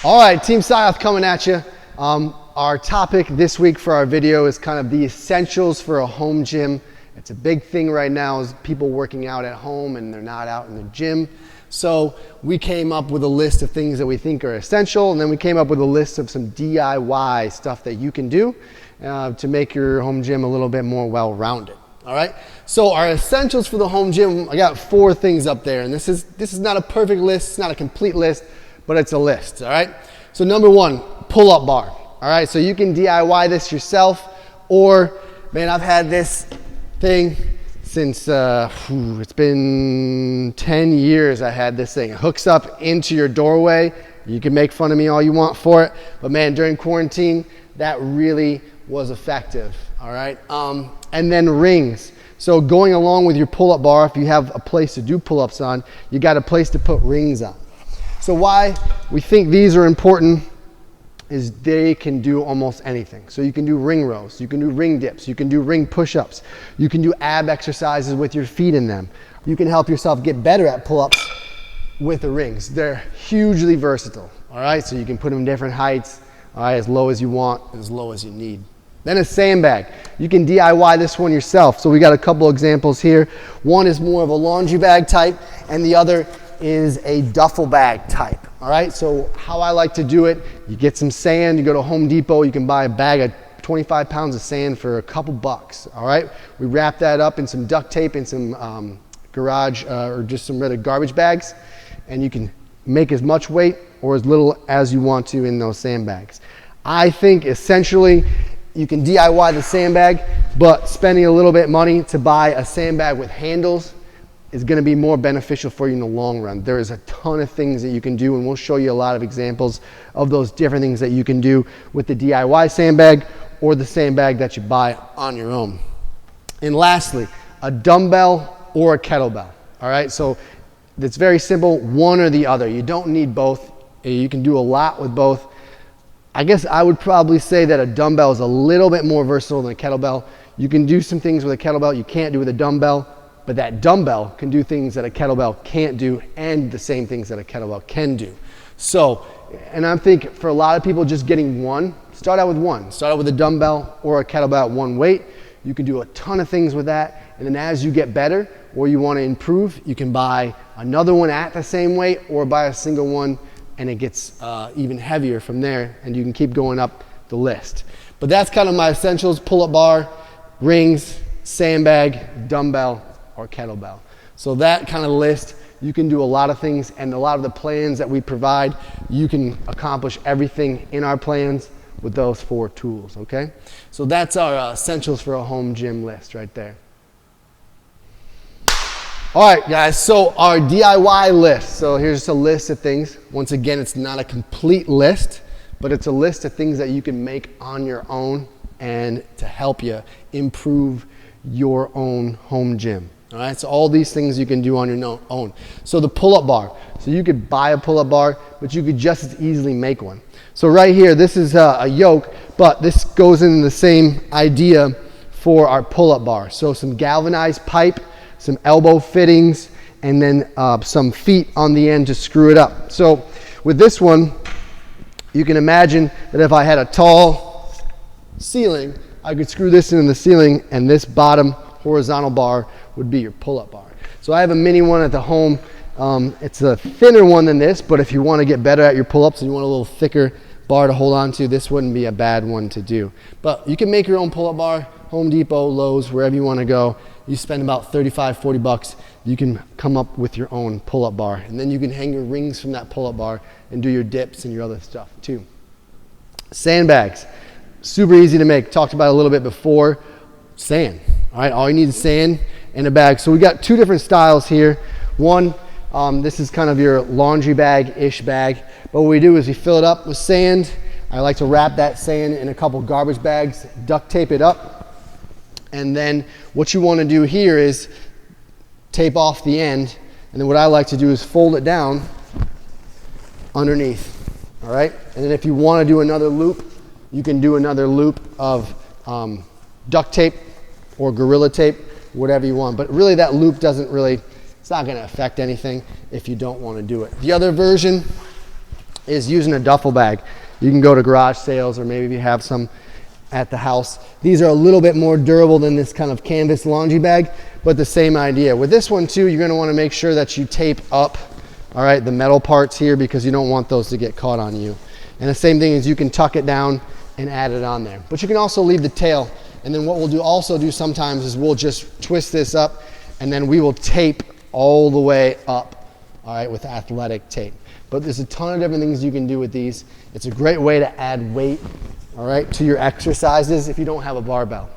All right, Team Syoth coming at you. Our topic this week for our video is kind of the essentials for a home gym. It's a big thing right now is people working out at home and they're not out in the gym. So we came up with a list of things that we think are essential, and then we came up with a list of some DIY stuff that you can do to make your home gym a little bit more well-rounded. All right, so our essentials for the home gym, I got 4 things up there, and this is not a perfect list, it's not a complete list, but it's a list. All right, so number 1, pull-up bar. All right, so you can DIY this yourself, or man, I've had this thing since it's been 10 years. I had this thing. It hooks up into your doorway. You can make fun of me all you want for it, but man, during quarantine, that really was effective. All right, and then rings. So going along with your pull-up bar, if you have a place to do pull-ups on, you got a place to put rings on. So why we think these are important is they can do almost anything. So you can do ring rows, you can do ring dips, you can do ring push-ups, you can do ab exercises with your feet in them. You can help yourself get better at pull-ups with the rings. They're hugely versatile, all right? So you can put them in different heights, all right, as low as you want, as low as you need. Then a sandbag. You can DIY this one yourself. So we got a couple examples here. One is more of a laundry bag type, and the other is a duffel bag type. All right, so how I like to do it, you get some sand, you go to Home Depot, you can buy a bag of 25 pounds of sand for a couple bucks. All right, we wrap that up in some duct tape and some garage or just some other garbage bags, and you can make as much weight or as little as you want to in those sandbags. I think essentially you can DIY the sandbag, but spending a little bit of money to buy a sandbag with handles is going to be more beneficial for you in the long run. There is a ton of things that you can do, and we'll show you a lot of examples of those different things that you can do with the DIY sandbag or the sandbag that you buy on your own. And lastly, a dumbbell or a kettlebell. All right, so it's very simple, one or the other. You don't need both. You can do a lot with both. I guess I would probably say that a dumbbell is a little bit more versatile than a kettlebell. You can do some things with a kettlebell you can't do with a dumbbell, but that dumbbell can do things that a kettlebell can't do, and the same things that a kettlebell can do. So, and I think for a lot of people, just getting one, start out with one. Start out with a dumbbell or a kettlebell at one weight. You can do a ton of things with that, and then as you get better or you want to improve, you can buy another one at the same weight or buy a single one, and it gets even heavier from there, and you can keep going up the list. But that's kind of my essentials: pull-up bar, rings, sandbag, dumbbell, or kettlebell. So that kind of list, you can do a lot of things, and a lot of the plans that we provide, you can accomplish everything in our plans with those 4 tools, okay? So that's our essentials for a home gym list right there. All right, guys, so our DIY list. So here's a list of things. Once again, it's not a complete list, but it's a list of things that you can make on your own and to help you improve your own home gym. All right, so all these things you can do on your own. So the pull-up bar. So you could buy a pull-up bar, but you could just as easily make one. So right here, this is a yoke, but this goes in the same idea for our pull-up bar. So some galvanized pipe, some elbow fittings, and then some feet on the end to screw it up. So with this one, you can imagine that if I had a tall ceiling, I could screw this into the ceiling, and this bottom horizontal bar would be your pull-up bar. So I have a mini one at the home. It's a thinner one than this, but if you want to get better at your pull-ups and you want a little thicker bar to hold on to, this wouldn't be a bad one to do. But you can make your own pull-up bar, Home Depot, Lowe's, wherever you want to go. You spend about 35, 40 bucks, you can come up with your own pull-up bar. And then you can hang your rings from that pull-up bar and do your dips and your other stuff too. Sandbags, super easy to make. Talked about it a little bit before. Sand, all right, all you need is sand and a bag. So we got 2 different styles here. One, this is kind of your laundry bag-ish bag, but what we do is we fill it up with sand. I like to wrap that sand in a couple garbage bags, duct tape it up, and then what you want to do here is tape off the end, and then what I like to do is fold it down underneath, all right? And then if you want to do another loop, you can do another loop of duct tape or Gorilla Tape, whatever you want. But really that loop it's not going to affect anything if you don't want to do it. The other version is using a duffel bag. You can go to garage sales, or maybe if you have some at the house. These are a little bit more durable than this kind of canvas laundry bag, but the same idea. With this one too, you're gonna wanna make sure that you tape up, all right, the metal parts here, because you don't want those to get caught on you. And the same thing is you can tuck it down and add it on there. But you can also leave the tail. And then what we'll also do sometimes is we'll just twist this up, and then we will tape all the way up, all right, with athletic tape. But there's a ton of different things you can do with these. It's a great way to add weight, all right, to your exercises if you don't have a barbell.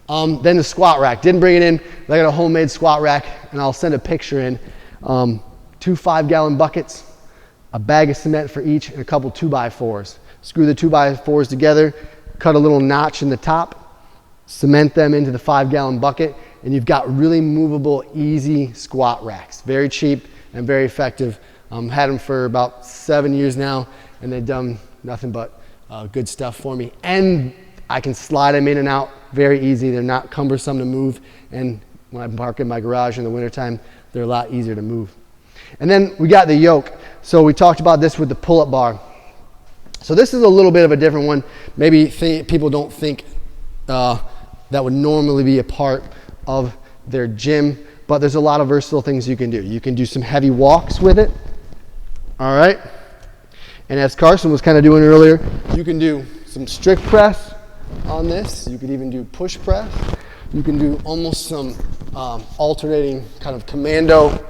Then the squat rack. Didn't bring it in, but I got a homemade squat rack, and I'll send a picture in. 2 5-gallon buckets, a bag of cement for each, and a couple 2x4s. Screw the 2x4s together, cut a little notch in the top, cement them into the 5-gallon bucket, and you've got really movable, easy squat racks. Very cheap and very effective. Had them for about 7 years now, and they've done nothing but good stuff for me. And I can slide them in and out very easy. They're not cumbersome to move, and when I park in my garage in the wintertime, they're a lot easier to move. And then we got the yoke. So we talked about this with the pull-up bar. So this is a little bit of a different one. Maybe people don't think that would normally be a part of their gym, but there's a lot of versatile things you can do. You can do some heavy walks with it, all right? And as Carson was kind of doing earlier, you can do some strict press on this. You could even do push press. You can do almost some alternating kind of commando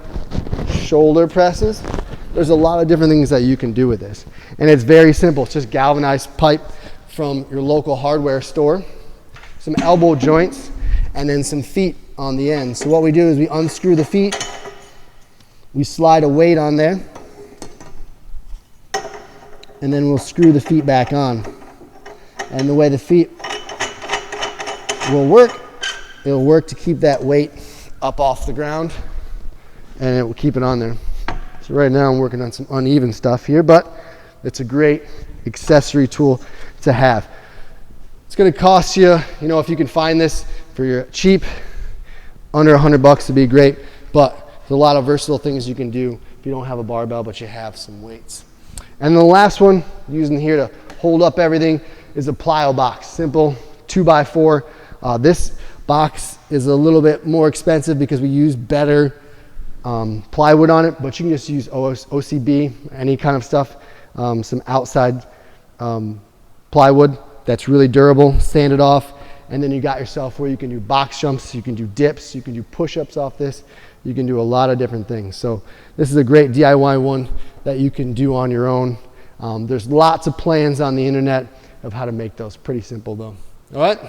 shoulder presses. There's a lot of different things that you can do with this. And it's very simple. It's just galvanized pipe from your local hardware store, some elbow joints, and then some feet on the end. So what we do is we unscrew the feet, we slide a weight on there, and then we'll screw the feet back on. And the way the feet will work, it'll work to keep that weight up off the ground, and it will keep it on there. So right now I'm working on some uneven stuff here, but it's a great accessory tool to have. It's gonna cost you, if you can find this for your cheap, under $100 would be great, but there's a lot of versatile things you can do if you don't have a barbell, but you have some weights. And the last one, using here to hold up everything, is a plyo box. Simple 2x4. This box is a little bit more expensive because we use better plywood on it, but you can just use OCB, any kind of stuff, some outside plywood that's really durable, sand it off, and then you got yourself where you can do box jumps, you can do dips, you can do push-ups off this, you can do a lot of different things. So this is a great DIY one that you can do on your own. There's lots of plans on the internet of how to make those. Pretty simple though. All right,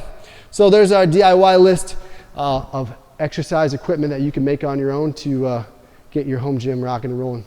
so there's our DIY list of exercise equipment that you can make on your own to get your home gym rocking and rolling.